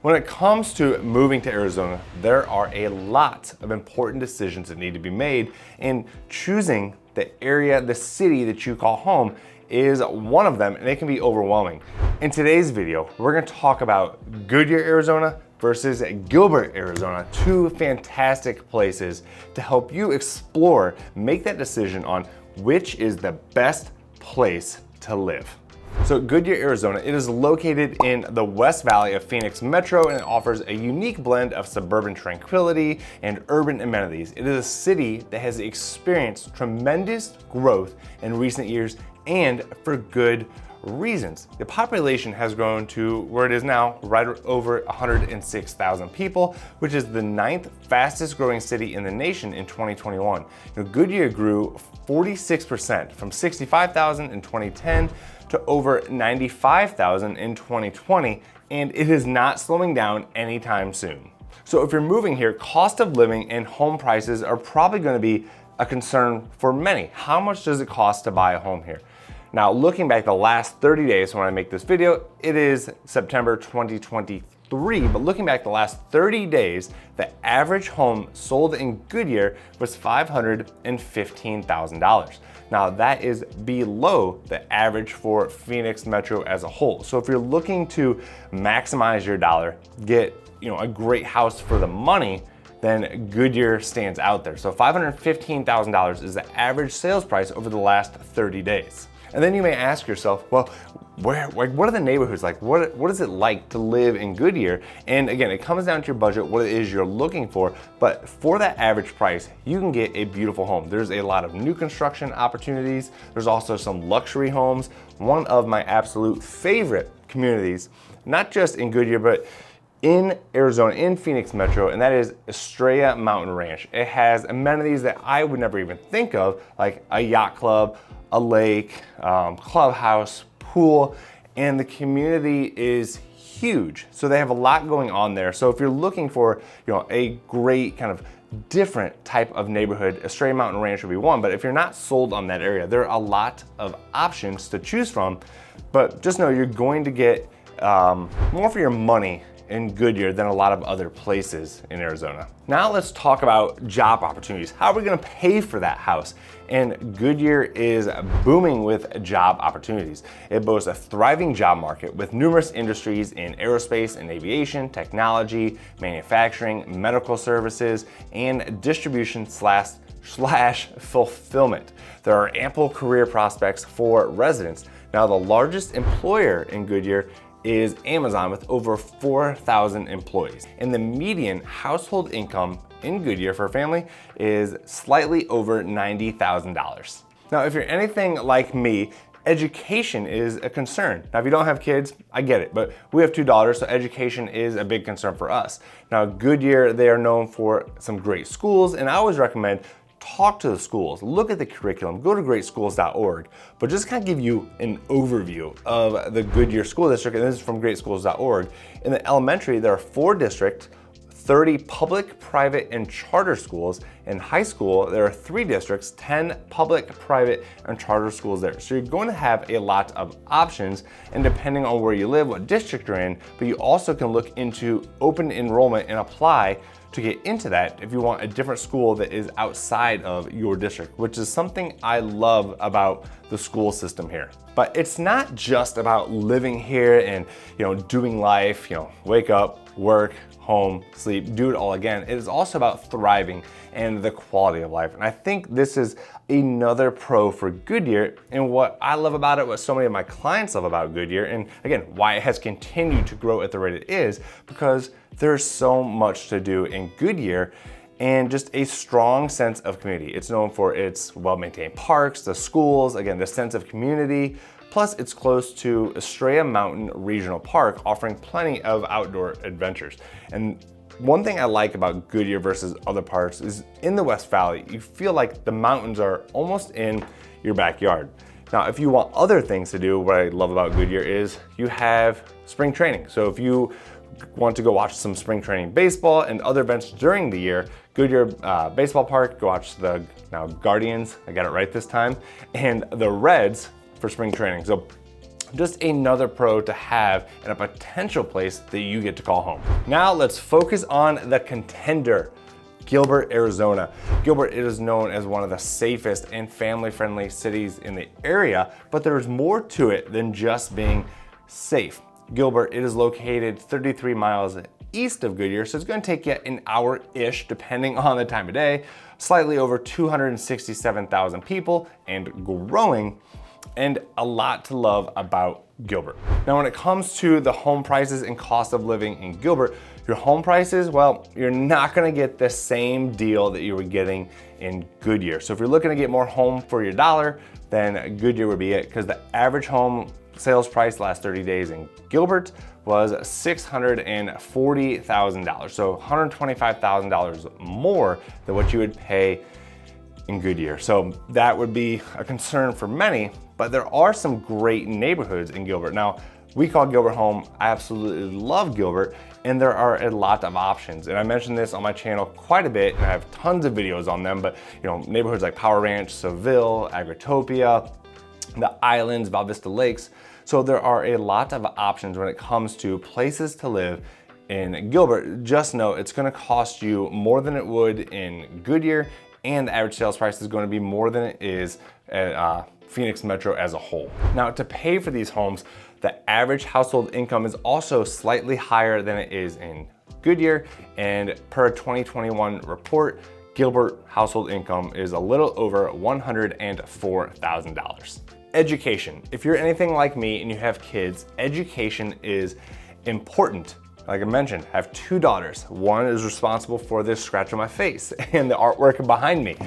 When it comes to moving to Arizona, there are a lot of important decisions that need to be made, and choosing the area, the city that you call home is one of them, and it can be overwhelming. In today's video, we're going to talk about Goodyear, Arizona versus Gilbert, Arizona, two fantastic places to help you explore, make that decision on which is the best place to live. So Goodyear, Arizona, it is located in the West Valley of Phoenix Metro, and it offers a unique blend of suburban tranquility and urban amenities. It is a city that has experienced tremendous growth in recent years, and for good reasons. The population has grown to where it is now, right over 106,000 people, which is the 9th fastest growing city in the nation in 2021. Goodyear grew 46% from 65,000 in 2010 to over 95,000 in 2020, and it is not slowing down anytime soon. So if you're moving here, cost of living and home prices are probably going to be a concern for many. How much does it cost to buy a home here? Now, looking back the last 30 days when I make this video, it is September 2023, but looking back the last 30 days, the average home sold in Goodyear was $515,000. Now, that is below the average for Phoenix Metro as a whole. So if you're looking to maximize your dollar, get a great house for the money, then Goodyear stands out there. So $515,000 is the average sales price over the last 30 days. And then you may ask yourself, well, what are the neighborhoods like? What is it like to live in Goodyear? And again, it comes down to your budget, what it is you're looking for. But for that average price, you can get a beautiful home. There's a lot of new construction opportunities. There's also some luxury homes. One of my absolute favorite communities, not just in Goodyear, but in Arizona, in Phoenix Metro, and that is Estrella Mountain Ranch. It has amenities that I would never even think of, like a yacht club, a lake, clubhouse, pool, and the community is huge. So they have a lot going on there. So if you're looking for a great kind of different type of neighborhood, Estrella Mountain Ranch would be one. But if you're not sold on that area, there are a lot of options to choose from. But just know you're going to get more for your money in Goodyear than a lot of other places in Arizona. Now let's talk about job opportunities. How are we gonna pay for that house? And Goodyear is booming with job opportunities. It boasts a thriving job market with numerous industries in aerospace and aviation, technology, manufacturing, medical services, and distribution slash fulfillment. There are ample career prospects for residents. Now, the largest employer in Goodyear is Amazon with over 4,000 employees. And the median household income in Goodyear for a family is slightly over $90,000. Now, if you're anything like me, education is a concern. Now, if you don't have kids, I get it, but we have 2 daughters, so education is a big concern for us. Now, Goodyear, they are known for some great schools, and I always recommend talk to the schools, look at the curriculum, go to greatschools.org, but just kind of give you an overview of the Goodyear School District, and this is from greatschools.org. In the elementary, there are 4 districts, 30 public, private, and charter schools. In high school, there are 3 districts, 10 public, private, and charter schools there. So you're going to have a lot of options, and depending on where you live, what district you're in, but you also can look into open enrollment and apply to get into that if you want a different school that is outside of your district, which is something I love about the school system here. But it's not just about living here and doing life, wake up, work, home, sleep, do it all again. It is also about thriving and the quality of life. And I think this is another pro for Goodyear, and what I love about it, what so many of my clients love about Goodyear, and again, why it has continued to grow at the rate it is, because there's so much to do in Goodyear and just a strong sense of community. It's known for its well-maintained parks, the schools, again, the sense of community. Plus, it's close to Estrella Mountain Regional Park, offering plenty of outdoor adventures. And one thing I like about Goodyear versus other parks is in the West Valley, you feel like the mountains are almost in your backyard. Now, if you want other things to do, what I love about Goodyear is you have spring training. So if you want to go watch some spring training baseball and other events during the year, Goodyear Baseball Park, go watch the Guardians, I got it right this time, and the Reds for spring training. So just another pro to have in a potential place that you get to call home. Now let's focus on the contender, Gilbert, Arizona. Gilbert is known as one of the safest and family-friendly cities in the area, but there's more to it than just being safe. Gilbert, it is located 33 miles east of Goodyear, so it's going to take you an hour-ish depending on the time of day, slightly over 267,000 people and growing, and a lot to love about Gilbert. Now, when it comes to the home prices and cost of living in Gilbert, your home prices, well, you're not gonna get the same deal that you were getting in Goodyear. So if you're looking to get more home for your dollar, then Goodyear would be it, because the average home sales price the last 30 days in Gilbert was $640,000. So $125,000 more than what you would pay in Goodyear. So that would be a concern for many, but there are some great neighborhoods in Gilbert. Now, we call Gilbert home. I absolutely love Gilbert, and there are a lot of options. And I mentioned this on my channel quite a bit, and I have tons of videos on them, but neighborhoods like Power Ranch, Seville, Agritopia, the Islands, Val Vista Lakes. So there are a lot of options when it comes to places to live in Gilbert. Just know it's gonna cost you more than it would in Goodyear, and the average sales price is going to be more than it is at Phoenix Metro as a whole. Now, to pay for these homes, the average household income is also slightly higher than it is in Goodyear, and per 2021 report, Gilbert household income is a little over $104,000. Education. If you're anything like me and you have kids, education is important. Like I mentioned, I have two daughters. One is responsible for this scratch on my face and the artwork behind me.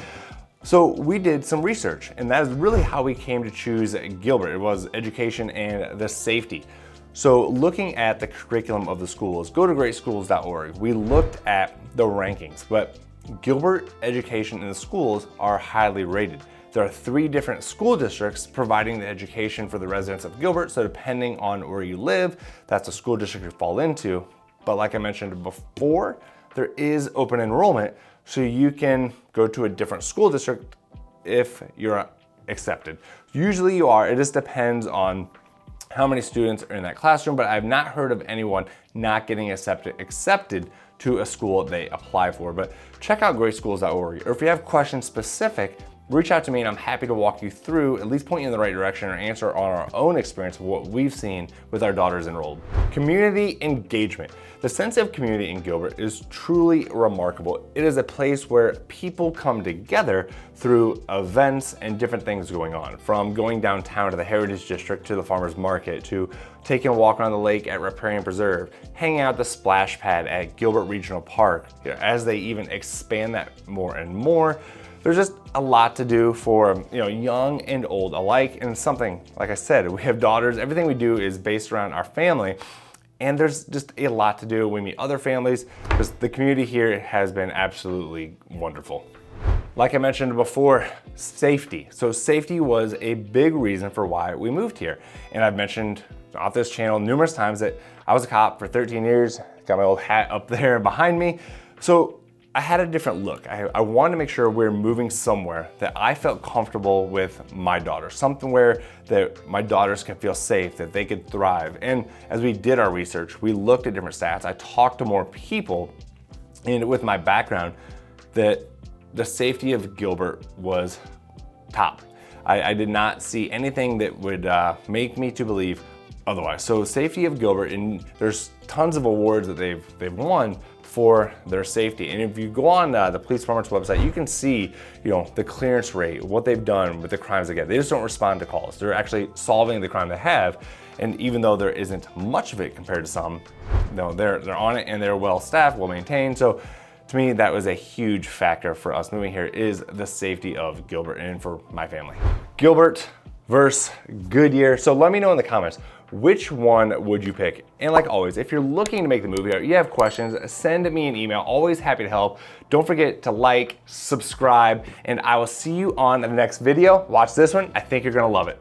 So we did some research, and that is really how we came to choose Gilbert. It was education and the safety. So looking at the curriculum of the schools, go to greatschools.org. We looked at the rankings, but Gilbert education in the schools are highly rated. There are 3 different school districts providing the education for the residents of Gilbert, so depending on where you live, that's the school district you fall into. But like I mentioned before, there is open enrollment, so you can go to a different school district if you're accepted. Usually you are, it just depends on how many students are in that classroom, but I've not heard of anyone not getting accepted to a school they apply for. But check out greatschools.org, or if you have questions specific, reach out to me and I'm happy to walk you through, at least point you in the right direction, or answer on our own experience of what we've seen with our daughters enrolled. Community engagement. The sense of community in Gilbert is truly remarkable. It is a place where people come together through events and different things going on, from going downtown to the Heritage District to the Farmers Market, to taking a walk around the lake at Riparian Preserve, hanging out at the splash pad at Gilbert Regional Park. As they even expand that more and more, there's just a lot to do for young and old alike, and something, like I said, we have daughters, everything we do is based around our family, and there's just a lot to do. We meet other families. Just the community here has been absolutely wonderful. Like I mentioned before, safety. So safety was a big reason for why we moved here, and I've mentioned off this channel numerous times that I was a cop for 13 years, got my old hat up there behind me. So I had a different look. I wanted to make sure we're moving somewhere that I felt comfortable with my daughter, somewhere that my daughters can feel safe, that they could thrive. And as we did our research, we looked at different stats. I talked to more people, and with my background, that the safety of Gilbert was top. I did not see anything that would make me to believe otherwise. So safety of Gilbert, and there's tons of awards that they've won for their safety. And if you go on the police department's website, you can see, the clearance rate, what they've done with the crimes they get. They just don't respond to calls. They're actually solving the crime they have. And even though there isn't much of it compared to some, they're on it and they're well staffed, well maintained. So to me, that was a huge factor for us moving here, is the safety of Gilbert and for my family. Gilbert versus Goodyear. So let me know in the comments, which one would you pick? And like always, if you're looking to make the move here, you have questions, send me an email. Always happy to help. Don't forget to like, subscribe, and I will see you on the next video. Watch this one. I think you're gonna love it.